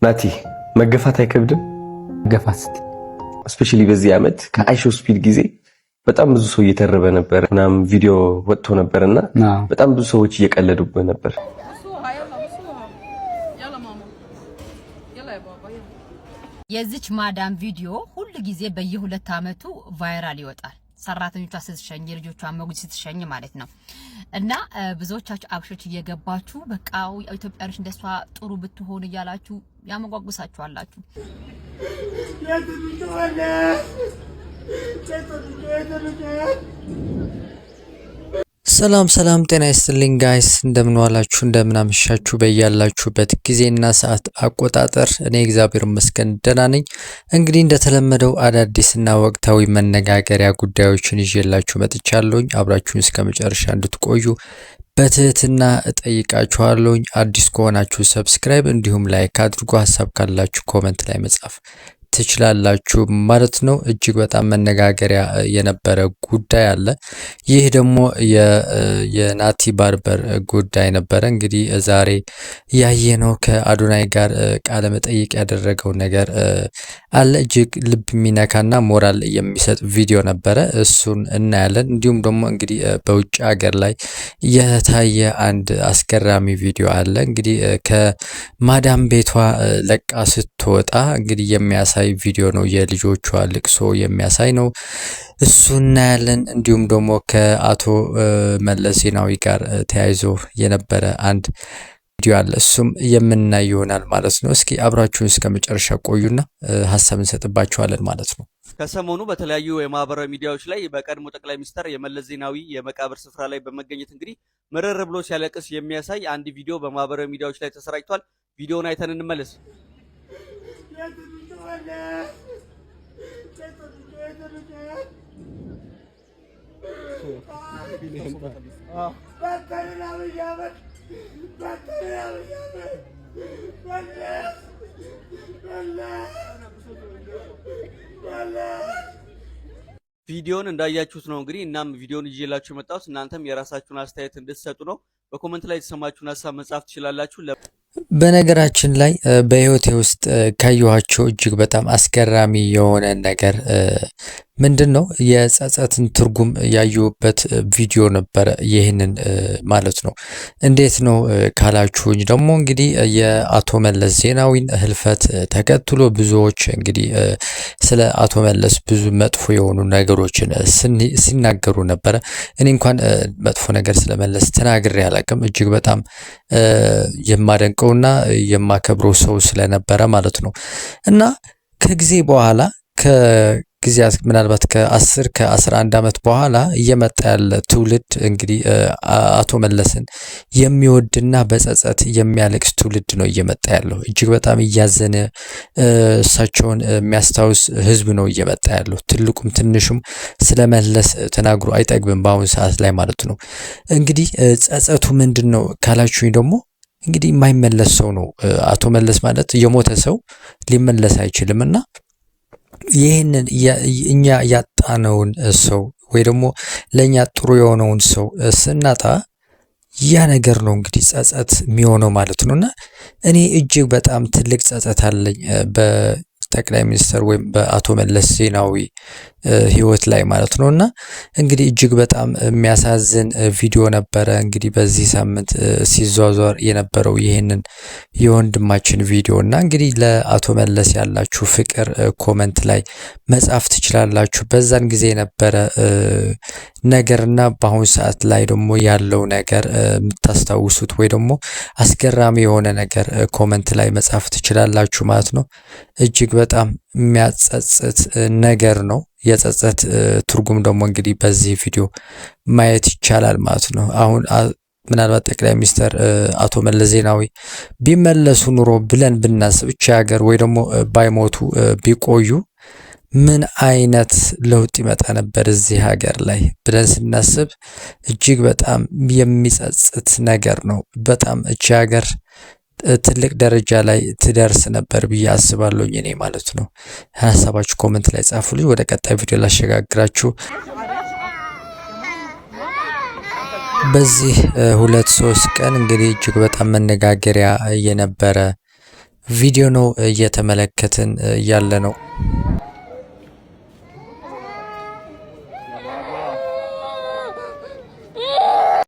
ናቲ መገፋት አይከብድም? ገፋት ስፔሻሊ በዚህ ዓመት ከአይሾ ስፒድ ጊዜ በጣም ብዙ ሰው እየተረበ ነበር ምናምን ቪዲዮ ወጥቶ ነበርና በጣም ብዙ ሰዎች እየቀለዱበት ነበር። የዚች ማዳም ቪዲዮ ሁሉ ጊዜ በየሁለት ዓመቱ ቫይራል ይወጣል። ሰራተኞቿ ስትሸኝ ልጆቿን መጉድ ስትሸኝ ማለት ነው። እና ብዙዎቻችሁ አብሾች እየገባችሁ በቃ ኢትዮጵያኖች እንደሷ ጥሩ ብትሆን እያላችሁ ያመጓጉሳችኋላችሁ። ሰላም ሰላም፣ ጤና ይስጥልኝ ጋይስ፣ እንደምን ዋላችሁ እንደምን አመሻችሁ በያላችሁበት ጊዜና ሰዓት አቆጣጠር። እኔ እግዚአብሔር ይመስገን ደህና ነኝ። እንግዲህ እንደተለመደው አዳዲስና ወቅታዊ መነጋገሪያ ጉዳዮችን ይዤላችሁ መጥቻለሁኝ። አብራችሁን እስከ መጨረሻ እንድትቆዩ በትህትና እጠይቃችኋለሁኝ። አዲስ ከሆናችሁ ሰብስክራይብ እንዲሁም ላይክ አድርጉ። ሀሳብ ካላችሁ ኮሜንት ላይ መጻፍ ትችላላችሁ ማለት ነው። እጅግ በጣም መነጋገሪያ የነበረ ጉዳይ አለ። ይህ ደግሞ የናቲ ባርበር ጉዳይ ነበረ። እንግዲህ ዛሬ ያየነው ከአዶናይ ጋር ቃለ መጠይቅ ያደረገው ነገር አለ። እጅግ ልብ የሚነካና ሞራል የሚሰጥ ቪዲዮ ነበረ። እሱን እናያለን። እንዲሁም ደግሞ እንግዲህ በውጭ ሀገር ላይ የታየ አንድ አስገራሚ ቪዲዮ አለ። እንግዲህ ከማዳም ቤቷ ለቃ ስትወጣ እንግዲህ የሚያሳይ ቪዲዮ ነው። የልጆቿ ልቅሶ የሚያሳይ ነው። እሱ እናያለን። እንዲሁም ደግሞ ከአቶ መለስ ዜናዊ ጋር ተያይዞ የነበረ አንድ ቪዲዮ አለ። እሱም የምናይ ይሆናል ማለት ነው። እስኪ አብራችሁን እስከ መጨረሻ ቆዩና ሀሳብ እንሰጥባችኋለን ማለት ነው። ከሰሞኑ በተለያዩ የማህበራዊ ሚዲያዎች ላይ በቀድሞ ጠቅላይ ሚኒስትር የመለስ ዜናዊ የመቃብር ስፍራ ላይ በመገኘት እንግዲህ ምርር ብሎ ሲያለቅስ የሚያሳይ አንድ ቪዲዮ በማህበራዊ ሚዲያዎች ላይ ተሰራጭቷል። ቪዲዮውን አይተን እንመለስ። ቪዲዮን እንዳያችሁት ነው እንግዲህ። እናም ቪዲዮን ይዤላችሁ የመጣሁት እናንተም የራሳችሁን አስተያየት እንድትሰጡ ነው። በኮሜንት ላይ የተሰማችሁን ሀሳብ መጻፍ ትችላላችሁ። በነገራችን ላይ በህይወቴ ውስጥ ካየኋቸው እጅግ በጣም አስገራሚ የሆነ ነገር ምንድነው የጸጸትን ትርጉም ያዩበት ቪዲዮ ነበረ። ይህንን ማለት ነው። እንዴት ነው ካላችሁኝ ደግሞ እንግዲህ የአቶ መለስ ዜናዊን ህልፈት ተከትሎ ብዙዎች እንግዲህ ስለ አቶ መለስ ብዙ መጥፎ የሆኑ ነገሮችን ሲናገሩ ነበረ። እኔ እንኳን መጥፎ ነገር ስለመለስ ተናግሬ አላውቅም። እጅግ በጣም የማደንቀውና የማከብረው ሰው ስለነበረ ማለት ነው። እና ከጊዜ በኋላ ጊዜያት ምናልባት ከ11 ዓመት በኋላ እየመጣ ያለ ትውልድ እንግዲህ አቶ መለስን የሚወድና በጸጸት የሚያለቅስ ትውልድ ነው እየመጣ ያለው። እጅግ በጣም እያዘነ እሳቸውን የሚያስታውስ ህዝብ ነው እየመጣ ያለው። ትልቁም ትንሹም ስለመለስ ተናግሮ አይጠግብም በአሁኑ ሰዓት ላይ ማለት ነው። እንግዲህ ጸጸቱ ምንድን ነው ካላችሁኝ ደግሞ እንግዲህ የማይመለስ ሰው ነው። አቶ መለስ ማለት የሞተ ሰው ሊመለስ አይችልምና ይህንን እኛ ያጣነውን ሰው ወይ ደግሞ ለኛ ጥሩ የሆነውን ሰው ስናጣ ያ ነገር ነው እንግዲህ ጸጸት የሚሆነው ማለት ነውና እኔ እጅግ በጣም ትልቅ ጸጸት አለኝ በጠቅላይ ሚኒስትር ወይም በአቶ መለስ ዜናዊ ህይወት ላይ ማለት ነውና እንግዲህ እጅግ በጣም የሚያሳዝን ቪዲዮ ነበረ። እንግዲህ በዚህ ሳምንት ሲዟዟር የነበረው ይሄንን የወንድማችን ቪዲዮ እና እንግዲህ ለአቶ መለስ ያላችሁ ፍቅር ኮሜንት ላይ መጻፍ ትችላላችሁ። በዛን ጊዜ የነበረ ነገርና በአሁን ሰዓት ላይ ደግሞ ያለው ነገር የምታስታውሱት ወይ ደግሞ አስገራሚ የሆነ ነገር ኮሜንት ላይ መጻፍ ትችላላችሁ ማለት ነው። እጅግ በጣም የሚያጸጽት ነገር ነው። የጸጸት ትርጉም ደግሞ እንግዲህ በዚህ ቪዲዮ ማየት ይቻላል ማለት ነው። አሁን ምናልባት ጠቅላይ ሚኒስትር አቶ መለስ ዜናዊ ቢመለሱ ኑሮ ብለን ብናስብ እቺ ሀገር ወይ ደግሞ ባይሞቱ ቢቆዩ ምን አይነት ለውጥ ይመጣ ነበር እዚህ ሀገር ላይ ብለን ስናስብ እጅግ በጣም የሚጸጽት ነገር ነው። በጣም እቺ ሀገር ትልቅ ደረጃ ላይ ትደርስ ነበር ብዬ አስባለሁ እኔ ማለት ነው። ሀሳባችሁ ኮሜንት ላይ ጻፉልኝ። ወደ ቀጣይ ቪዲዮ ላሸጋግራችሁ። በዚህ 2-3 ቀን እንግዲህ እጅግ በጣም መነጋገሪያ የነበረ ቪዲዮ ነው እየተመለከትን ያለ ነው።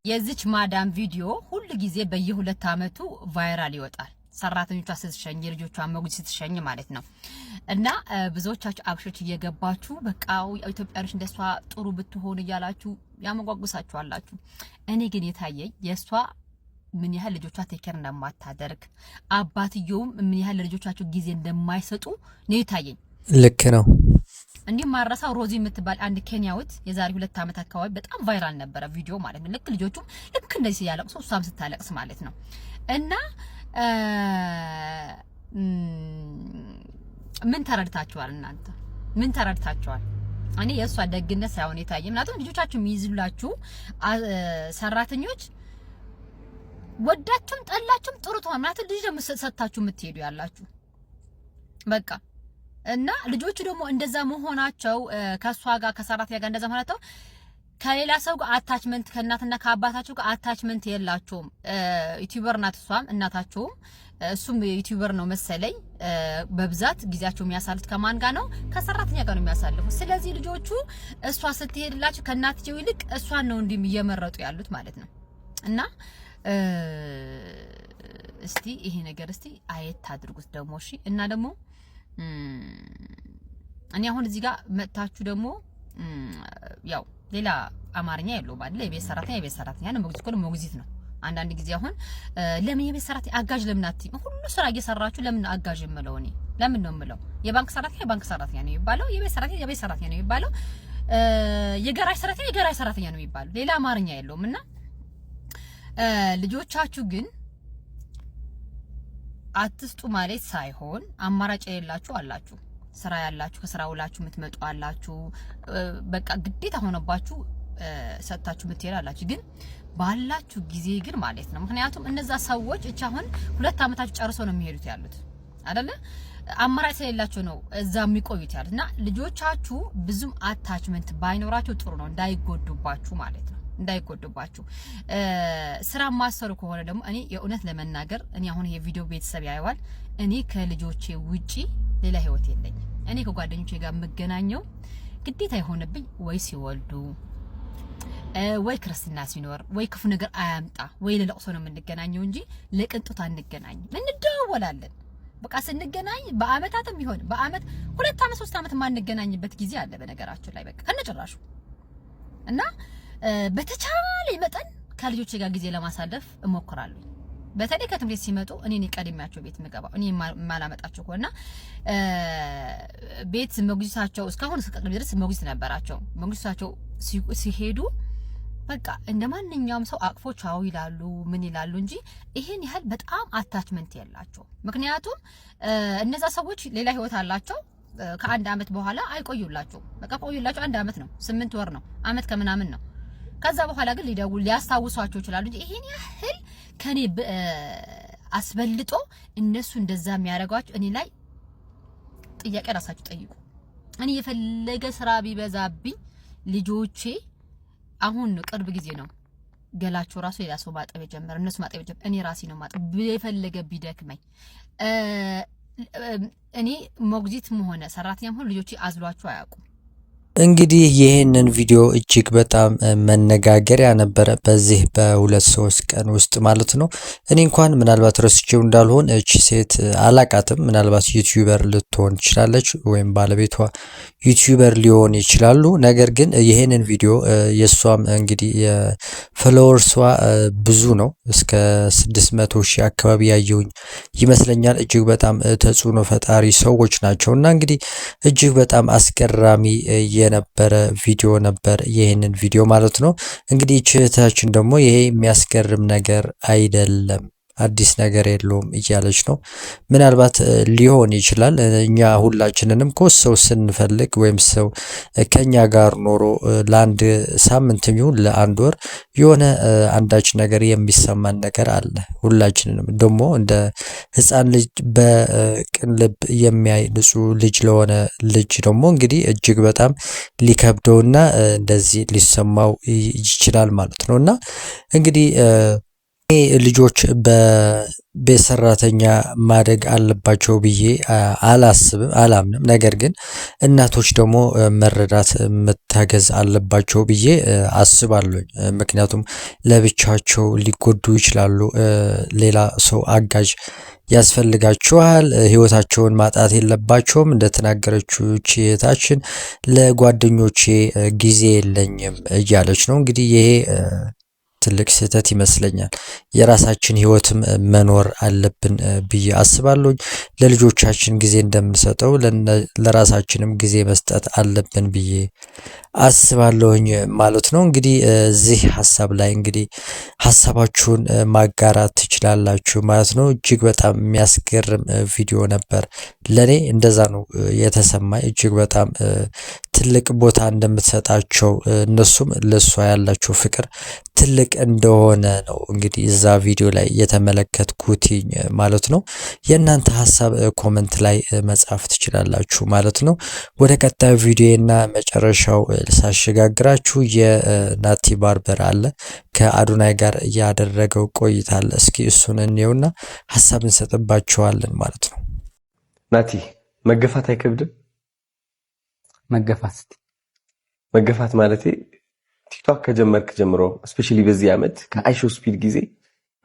የዚች ማዳም ቪዲዮ ሁሉ ጊዜ በየ2 አመቱ ቫይራል ይወጣል። ሰራተኞቿ ስትሸኝ የልጆቿን መጉዲት ስትሸኝ ማለት ነው። እና ብዙዎቻችሁ አብሾች እየገባችሁ በቃ ኢትዮጵያኖች እንደሷ ጥሩ ብትሆን እያላችሁ ያመጓጉሳችኋላችሁ። እኔ ግን የታየኝ የሷ ምን ያህል ልጆቿ ቴኬር እንደማታደርግ አባትየውም ምን ያህል ልጆቻቸው ጊዜ እንደማይሰጡ ነው የታየኝ። ልክ ነው። እንዲህ ማረሳው ሮዚ የምትባል አንድ ኬንያዊት የዛሬ 2 አመት አካባቢ በጣም ቫይራል ነበረ ቪዲዮ ማለት ነው። ልክ ልጆቹ ልክ እንደዚህ ሲያለቅሱ እሷም ስታለቅስ ማለት ነው። እና ምን ተረድታችኋል እናንተ? ምን ተረድታችኋል? እኔ የእሷ ደግነት ሳይሆን የታየኝ ምክንያቱም ልጆቻችሁ የሚይዙላችሁ ሰራተኞች ወዳችሁም ጠላችሁም ጥሩ ተሆነ ማለት ልጅ ደግሞ ሰጣችሁ የምትሄዱ ያላችሁ በቃ እና ልጆቹ ደግሞ እንደዛ መሆናቸው ከሷ ጋር ከሰራተኛ ጋር እንደዛ መሆናቸው ከሌላ ሰው ጋር አታችመንት ከእናትና ከአባታቸው ጋር አታችመንት የላቸውም። ዩቲዩበር ናት እሷም እናታቸውም እሱም ዩቲዩበር ነው መሰለኝ። በብዛት ጊዜያቸው የሚያሳልፉት ከማን ጋር ነው? ከሰራተኛ ጋር ነው የሚያሳልፉት። ስለዚህ ልጆቹ እሷ ስትሄድላቸው ከእናትየው ይልቅ እሷን ነው እንዲህ እየመረጡ ያሉት ማለት ነው። እና እስቲ ይሄ ነገር እስቲ አየት አድርጉት ደግሞ እሺ። እና ደግሞ እኔ አሁን እዚህ ጋር መጣችሁ ደግሞ ያው ሌላ አማርኛ የለውም አይደል? የቤት ሰራተኛ ነው፣ ሞግዚት ነው ሞግዚት ነው። አንዳንድ ጊዜ አሁን ለምን የቤት ሰራተኛ አጋዥ ለምን አትይም? ሁሉ ስራ እየሰራችሁ ለምን አጋዥ የምለው እኔ ለምን ነው የምለው? የባንክ ሰራተኛ ነው የሚባለው፣ የቤት ሰራተኛ ነው የሚባለው፣ የገራጅ ሰራተኛ ነው የሚባለው። ሌላ አማርኛ የለውም። እና ልጆቻችሁ ግን አትስጡ ማለት ሳይሆን አማራጭ የሌላችሁ አላችሁ። ስራ ያላችሁ ከስራ ውላችሁ የምትመጡ አላችሁ። በቃ ግዴታ ሆነባችሁ ሰጣችሁ የምትሄዱ አላችሁ። ግን ባላችሁ ጊዜ ግን ማለት ነው። ምክንያቱም እነዛ ሰዎች እቻ አሁን 2 አመታችሁ ጨርሶ ነው የሚሄዱት ያሉት አይደለ? አማራጭ ስለሌላችሁ ነው እዛ የሚቆዩት ያሉት። እና ልጆቻችሁ ብዙም አታችመንት ባይኖራችሁ ጥሩ ነው፣ እንዳይጎዱባችሁ ማለት ነው። እንዳይጎዱባችሁ ስራ ማሰሩ ከሆነ ደግሞ እኔ የእውነት ለመናገር እኔ አሁን ይሄ ቪዲዮ ቤተሰብ ያየዋል። እኔ ከልጆቼ ውጪ ሌላ ህይወት የለኝም። እኔ ከጓደኞቼ ጋር የምገናኘው ግዴታ የሆነብኝ ወይ ሲወልዱ ወይ ክርስትና ሲኖር ወይ ክፉ ነገር አያምጣ ወይ ለለቅሶ ነው የምንገናኘው እንጂ ለቅንጦት አንገናኝም። እንደዋወላለን በቃ ስንገናኝ በአመታትም ይሆን በአመት 2 አመት 3 አመት ማንገናኝበት ጊዜ አለ በነገራችሁ ላይ በቃ ከነጭራሹ። እና በተቻለ መጠን ከልጆቼ ጋር ጊዜ ለማሳለፍ እሞክራለሁ። በተለይ ከትምህርት ሲመጡ እኔ ቀድሜያቸው ቤት ምገባው እኔ ማላመጣቸው ከሆነ ቤት ሞግዚታቸው እስካሁን እስከ ቅርብ ድረስ ሞግዚት ነበራቸው። ሞግዚታቸው ሲሄዱ በቃ እንደማንኛውም ሰው አቅፎ ቻው ይላሉ ምን ይላሉ እንጂ ይሄን ያህል በጣም አታችመንት ያላቸው። ምክንያቱም እነዛ ሰዎች ሌላ ህይወት አላቸው። ከአንድ አመት በኋላ አይቆዩላቸው። በቃ ቆዩላቸው 1 አመት ነው 8 ወር ነው አመት ከምናምን ነው። ከዛ በኋላ ግን ሊደውል ሊያስታውሷቸው ይችላሉ እንጂ ይሄን ያህል ከኔ አስበልጦ እነሱ እንደዛ የሚያደርጓቸው እኔ ላይ ጥያቄ ራሳችሁ ጠይቁ። እኔ የፈለገ ስራ ቢበዛብኝ ልጆቼ አሁን ቅርብ ጊዜ ነው ገላቸው ራሱ ሌላ ሰው ማጠብ ጀመረ። እነሱ ማጠብ ጀመረ። እኔ ራሴ ነው ማጠብ የፈለገ ቢደክመኝ። እኔ ሞግዚትም ሆነ ሰራተኛም ሆነ ልጆቼ አዝሏቸው አያውቁም። እንግዲህ ይህንን ቪዲዮ እጅግ በጣም መነጋገሪያ ነበረ በዚህ በ2-3 ቀን ውስጥ ማለት ነው። እኔ እንኳን ምናልባት ረስቼው እንዳልሆን እቺ ሴት አላቃትም። ምናልባት ዩቲዩበር ልትሆን ትችላለች ወይም ባለቤቷ ዩቲዩበር ሊሆን ይችላሉ። ነገር ግን ይህንን ቪዲዮ የሷም እንግዲህ የፎሎወርሷ ብዙ ነው፣ እስከ 600,000 አካባቢ ያየውኝ ይመስለኛል። እጅግ በጣም ተጽዕኖ ፈጣሪ ሰዎች ናቸውና እንግዲህ እጅግ በጣም አስገራሚ የነበረ ቪዲዮ ነበር ይሄንን ቪዲዮ ማለት ነው። እንግዲህ እህታችን ደግሞ ይሄ የሚያስገርም ነገር አይደለም፣ አዲስ ነገር የለውም እያለች ነው። ምናልባት ሊሆን ይችላል እኛ ሁላችንንም ሰው ስንፈልግ ወይም ሰው ከኛ ጋር ኖሮ ለአንድ ሳምንት ይሁን ለአንድ ወር የሆነ አንዳች ነገር የሚሰማን ነገር አለ። ሁላችንንም ደግሞ እንደ ህፃን ልጅ በቅን ልብ የሚያይ ንጹህ ልጅ ለሆነ ልጅ ደግሞ እንግዲህ እጅግ በጣም ሊከብደውና እንደዚህ ሊሰማው ይችላል ማለት ነውና እንግዲህ ልጆች በቤት ሰራተኛ ማደግ አለባቸው ብዬ አላምንም። ነገር ግን እናቶች ደግሞ መረዳት መታገዝ አለባቸው ብዬ አስባለሁ። ምክንያቱም ለብቻቸው ሊጎዱ ይችላሉ። ሌላ ሰው አጋዥ ያስፈልጋቸዋል። ህይወታቸውን ማጣት የለባቸውም። እንደተናገረችው እህታችን ለጓደኞቼ ጊዜ የለኝም እያለች ነው። እንግዲህ ይሄ ትልቅ ስህተት ይመስለኛል። የራሳችን ህይወትም መኖር አለብን ብዬ አስባለሁ። ለልጆቻችን ጊዜ እንደምንሰጠው ለራሳችንም ጊዜ መስጠት አለብን ብዬ አስባለሁኝ ማለት ነው። እንግዲህ እዚህ ሀሳብ ላይ እንግዲህ ሀሳባችሁን ማጋራት ትችላላችሁ ማለት ነው። እጅግ በጣም የሚያስገርም ቪዲዮ ነበር። ለኔ እንደዛ ነው የተሰማኝ። እጅግ በጣም ትልቅ ቦታ እንደምትሰጣቸው እነሱም ለሷ ያላቸው ፍቅር ትልቅ እንደሆነ ነው እንግዲህ እዛ ቪዲዮ ላይ የተመለከትኩትኝ ማለት ነው። የእናንተ ሀሳብ ኮመንት ላይ መጻፍ ትችላላችሁ ማለት ነው። ወደ ቀጣዩ ቪዲዮና መጨረሻው ሳሸጋግራችሁ የናቲ ባርበር አለ ከአዶናይ ጋር ያደረገው ቆይታ አለ። እስኪ እሱን እንየውና ሀሳብ እንሰጥባቸዋለን ማለት ነው። ናቲ መገፋት አይከብድም? መገፋት ማለት ቲክቶክ ከጀመርክ ጀምሮ ስፔሻሊ በዚህ ዓመት ከአይሾ ስፒድ ጊዜ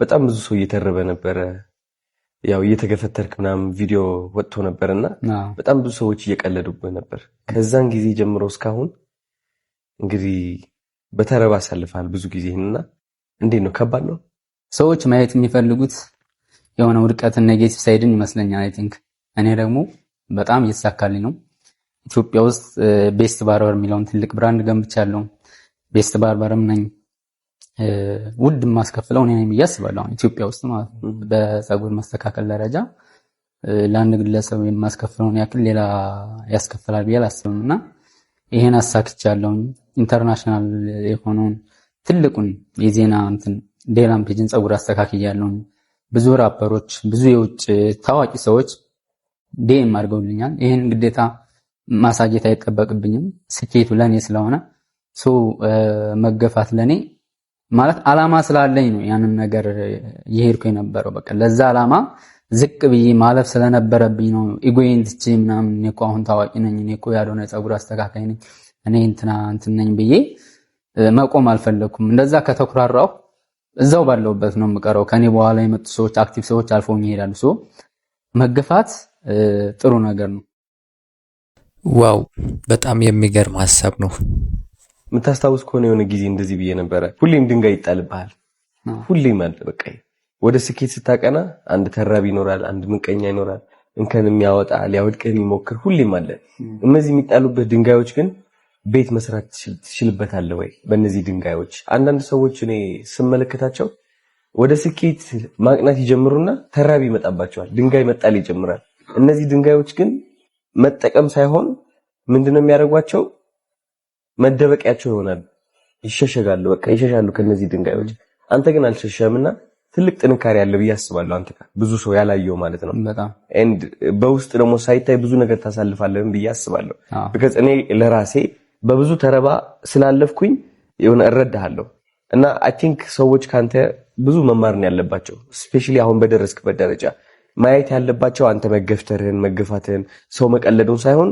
በጣም ብዙ ሰው እየተረበ ነበረ። ያው እየተገፈተርክ ምናምን ቪዲዮ ወጥቶ ነበርና በጣም ብዙ ሰዎች እየቀለዱብህ ነበር። ከዛን ጊዜ ጀምሮ እስካሁን እንግዲህ በተረባ አሳልፈሃል ብዙ ጊዜና እንዴት ነው? ከባድ ነው? ሰዎች ማየት የሚፈልጉት የሆነ ውድቀትን ኔጌቲቭ ሳይድን ይመስለኛል። አይ ቲንክ እኔ ደግሞ በጣም እየተሳካልኝ ነው። ኢትዮጵያ ውስጥ ቤስት ባርበር የሚለውን ትልቅ ብራንድ ገንብቻለሁ። ቤስት ባርበርም ነኝ። ውድ ማስከፍለው እኔ ነኝ ብዬ አስባለሁ። ኢትዮጵያ ውስጥ ማለት ነው። በፀጉር ማስተካከል ደረጃ ለአንድ ግለሰብ የማስከፍለውን ያክል ሌላ ያስከፍላል ብዬ አላስብምና ይሄን አሳክቻለሁ። ኢንተርናሽናል የሆነውን ትልቁን የዜና ዴላም ፔጅን ፀጉር አስተካክያለሁ። ብዙ ራፐሮች፣ ብዙ የውጭ ታዋቂ ሰዎች ዲኤም አድርገውልኛል። ይሄን ግዴታ ማሳየት አይጠበቅብኝም። ስኬቱ ለኔ ስለሆነ መገፋት ለኔ ማለት አላማ ስላለኝ ነው ያንን ነገር ይሄድኩ የነበረው። በቃ ለዛ አላማ ዝቅ ብዬ ማለፍ ስለነበረብኝ ነው። ኢጎዬን ትቼ ምናምን እኔ እኮ አሁን ታዋቂ ነኝ፣ እኔ እኮ ያልሆነ ፀጉር አስተካካይ ነኝ፣ እኔ እንትን ነኝ ብዬ መቆም አልፈለኩም። እንደዛ ከተኩራራው እዛው ባለውበት ነው የምቀረው። ከኔ በኋላ የመጡ ሰዎች፣ አክቲቭ ሰዎች አልፎኝ ይሄዳሉ። መገፋት ጥሩ ነገር ነው። ዋው በጣም የሚገርም ሐሳብ ነው። የምታስታውስ ከሆነ የሆነ ጊዜ እንደዚህ ብዬ ነበረ። ሁሌም ድንጋይ ይጣልብሃል። ሁሌም አለ በቃ ወደ ስኬት ስታቀና አንድ ተራቢ ይኖራል፣ አንድ ምንቀኛ ይኖራል፣ እንከን የሚያወጣ ሊያወድቅህ የሚሞክር ሁሌም አለ። እነዚህ የሚጣሉበት ድንጋዮች ግን ቤት መስራት ትችልበታለህ ወይ? በእነዚህ ድንጋዮች አንዳንድ ሰዎች እኔ ስመለከታቸው ወደ ስኬት ማቅናት ይጀምሩና ተራቢ ይመጣባቸዋል፣ ድንጋይ መጣል ይጀምራል። እነዚህ ድንጋዮች ግን መጠቀም ሳይሆን ምንድነው የሚያደርጓቸው? መደበቂያቸው ይሆናል። ይሸሸጋሉ፣ በቃ ይሸሻሉ ከነዚህ ድንጋዮች። አንተ ግን አልሸሸምና ትልቅ ጥንካሬ ያለ ብዬ አስባለሁ። አንተ ብዙ ሰው ያላየው ማለት ነው። በጣም ኤንድ በውስጥ ደግሞ ሳይታይ ብዙ ነገር ታሳልፋለህ ብዬ አስባለሁ። because እኔ ለራሴ በብዙ ተረባ ስላለፍኩኝ የሆነ እረዳሃለሁ እና አይ ቲንክ ሰዎች ካንተ ብዙ መማር ነው ያለባቸው። ስፔሻሊ አሁን በደረስክበት ደረጃ ማየት ያለባቸው አንተ መገፍተርህን፣ መገፋትህን፣ ሰው መቀለዱን ሳይሆን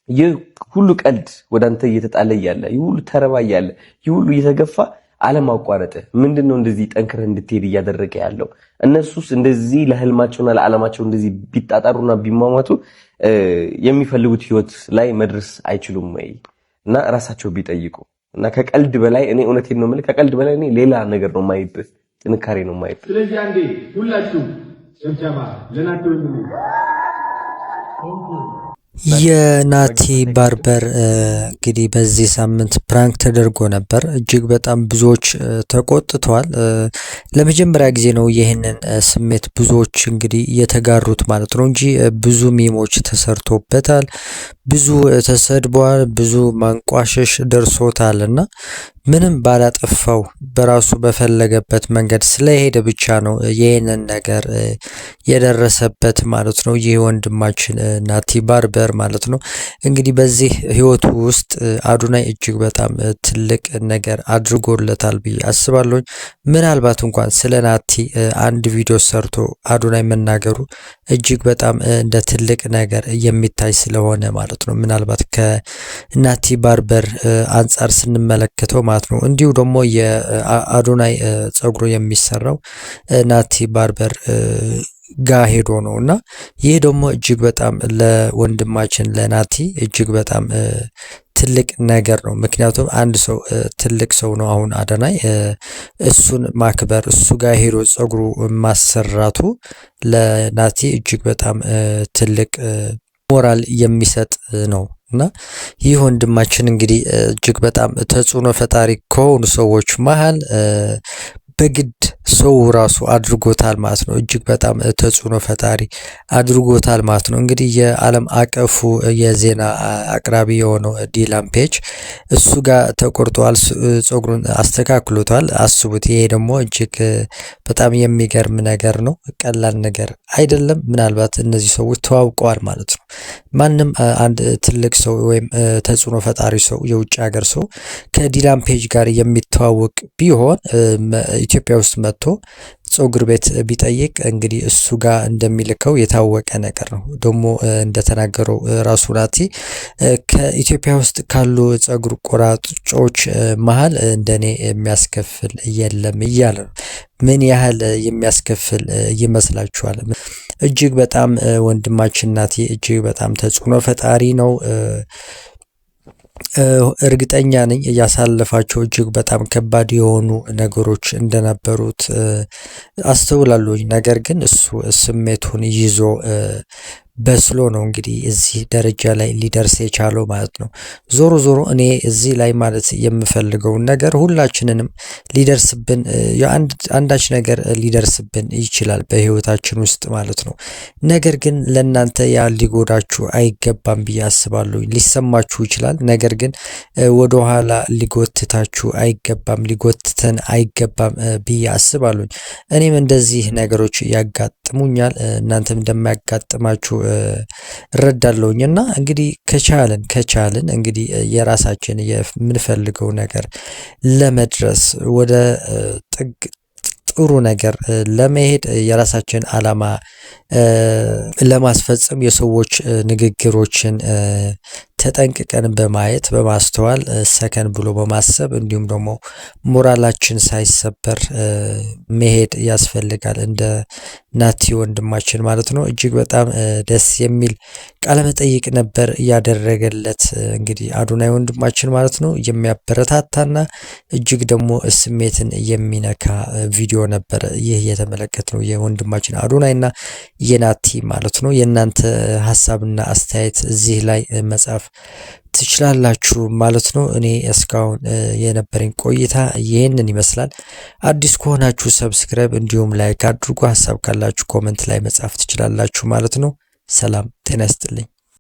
ይህ ሁሉ ቀልድ ወደ አንተ እየተጣለ ያለ፣ ይህ ሁሉ ተረባ ያለ፣ ይህ ሁሉ እየተገፋ አለማቋረጥ ምንድነው እንደዚህ ጠንክረህ እንድትሄድ እያደረገ ያለው? እነሱስ እንደዚህ ለህልማቸውና ለዓላማቸው እንደዚህ ቢጣጣሩና ቢሟሟቱ የሚፈልጉት ህይወት ላይ መድረስ አይችሉም ወይ? እና ራሳቸው ቢጠይቁ እና ከቀልድ በላይ እኔ እውነቴን ነው የምልህ፣ ከቀልድ በላይ እኔ ሌላ ነገር ነው የማይበት፣ ጥንካሬ ነው የማይበት። ስለዚህ አንዴ ሁላችሁ ጭብጨባ ለናቲ ወንድሙ። የናቲ ባርበር እንግዲህ በዚህ ሳምንት ፕራንክ ተደርጎ ነበር። እጅግ በጣም ብዙዎች ተቆጥተዋል። ለመጀመሪያ ጊዜ ነው ይህንን ስሜት ብዙዎች እንግዲህ እየተጋሩት ማለት ነው እንጂ ብዙ ሚሞች ተሰርቶበታል። ብዙ ተሰድቧል፣ ብዙ ማንቋሸሽ ደርሶታልና ምንም ባላጠፋው በራሱ በፈለገበት መንገድ ስለሄደ ብቻ ነው ይህንን ነገር የደረሰበት ማለት ነው። ይህ ወንድማችን ናቲ ባርበር ማለት ነው። እንግዲህ በዚህ ህይወቱ ውስጥ አዶናይ እጅግ በጣም ትልቅ ነገር አድርጎለታል ብዬ አስባለሁ። ምናልባት እንኳን ስለ ናቲ አንድ ቪዲዮ ሰርቶ አዶናይ መናገሩ እጅግ በጣም እንደ ትልቅ ነገር የሚታይ ስለሆነ ማለት ነው። ምናልባት ከናቲ ባርበር አንጻር ስንመለከተው ማለት ነው። እንዲሁ ደግሞ የአዶናይ ጸጉሩ የሚሰራው ናቲ ባርበር ጋ ሄዶ ነው እና ይህ ደግሞ እጅግ በጣም ለወንድማችን ለናቲ እጅግ በጣም ትልቅ ነገር ነው። ምክንያቱም አንድ ሰው ትልቅ ሰው ነው። አሁን አዶናይ እሱን ማክበር እሱ ጋር ሄዶ ጸጉሩ ማሰራቱ ለናቲ እጅግ በጣም ትልቅ ሞራል የሚሰጥ ነው እና ይህ ወንድማችን እንግዲህ እጅግ በጣም ተጽዕኖ ፈጣሪ ከሆኑ ሰዎች መሃል በግድ ሰው ራሱ አድርጎታል ማለት ነው። እጅግ በጣም ተጽዕኖ ፈጣሪ አድርጎታል ማለት ነው። እንግዲህ የዓለም አቀፉ የዜና አቅራቢ የሆነው ዲላን ፔጅ እሱ ጋር ተቆርጧል፣ ጸጉሩን አስተካክሎታል። አስቡት። ይሄ ደግሞ እጅግ በጣም የሚገርም ነገር ነው። ቀላል ነገር አይደለም። ምናልባት እነዚህ ሰዎች ተዋውቀዋል ማለት ነው። ማንም አንድ ትልቅ ሰው ወይም ተጽዕኖ ፈጣሪ ሰው የውጭ ሀገር ሰው ከዲላን ፔጅ ጋር የሚተዋወቅ ቢሆን ኢትዮጵያ ውስጥ መጥቶ ጸጉር ቤት ቢጠይቅ እንግዲህ እሱ ጋር እንደሚልከው የታወቀ ነገር ነው። ደግሞ እንደተናገረው ራሱ ናቲ ከኢትዮጵያ ውስጥ ካሉ ጸጉር ቆራጮች መሃል እንደኔ የሚያስከፍል የለም እያለ ነው። ምን ያህል የሚያስከፍል ይመስላችኋል? እጅግ በጣም ወንድማችን ናቲ እጅግ በጣም ተጽዕኖ ፈጣሪ ነው። እርግጠኛ ነኝ ያሳለፋቸው እጅግ በጣም ከባድ የሆኑ ነገሮች እንደነበሩት አስተውላለሁ። ነገር ግን እሱ ስሜቱን ይዞ በስሎ ነው እንግዲህ እዚህ ደረጃ ላይ ሊደርስ የቻለው ማለት ነው። ዞሮ ዞሮ እኔ እዚህ ላይ ማለት የምፈልገውን ነገር ሁላችንንም ሊደርስብን አንዳች ነገር ሊደርስብን ይችላል በህይወታችን ውስጥ ማለት ነው። ነገር ግን ለእናንተ ያ ሊጎዳችሁ አይገባም ብዬ አስባለሁ። ሊሰማችሁ ይችላል፣ ነገር ግን ወደኋላ ሊጎትታችሁ አይገባም፣ ሊጎትተን አይገባም ብዬ አስባለሁ። እኔም እንደዚህ ነገሮች ያጋጥሙኛል፣ እናንተም እንደማያጋጥማችሁ እረዳለሁኝ እና እንግዲህ ከቻልን እንግዲህ የራሳችን የምንፈልገው ነገር ለመድረስ ወደ ጥግ ጥሩ ነገር ለመሄድ የራሳችን ዓላማ ለማስፈጸም የሰዎች ንግግሮችን ተጠንቅቀን በማየት በማስተዋል ሰከን ብሎ በማሰብ እንዲሁም ደግሞ ሞራላችን ሳይሰበር መሄድ ያስፈልጋል። እንደ ናቲ ወንድማችን ማለት ነው። እጅግ በጣም ደስ የሚል ቃለ መጠይቅ ነበር ያደረገለት እንግዲህ አዶናይ ወንድማችን ማለት ነው። የሚያበረታታና እጅግ ደግሞ ስሜትን የሚነካ ቪዲዮ ነበር ይህ የተመለከትነው የወንድማችን አዶናይና የናቲ ማለት ነው። የእናንተ ሀሳብና አስተያየት እዚህ ላይ መጻፍ ትችላላችሁ ማለት ነው። እኔ እስካሁን የነበረኝ ቆይታ ይህንን ይመስላል። አዲስ ከሆናችሁ ሰብስክራይብ እንዲሁም ላይክ አድርጉ። ሀሳብ ካላችሁ ኮመንት ላይ መጻፍ ትችላላችሁ ማለት ነው። ሰላም ጤና ይስጥልኝ።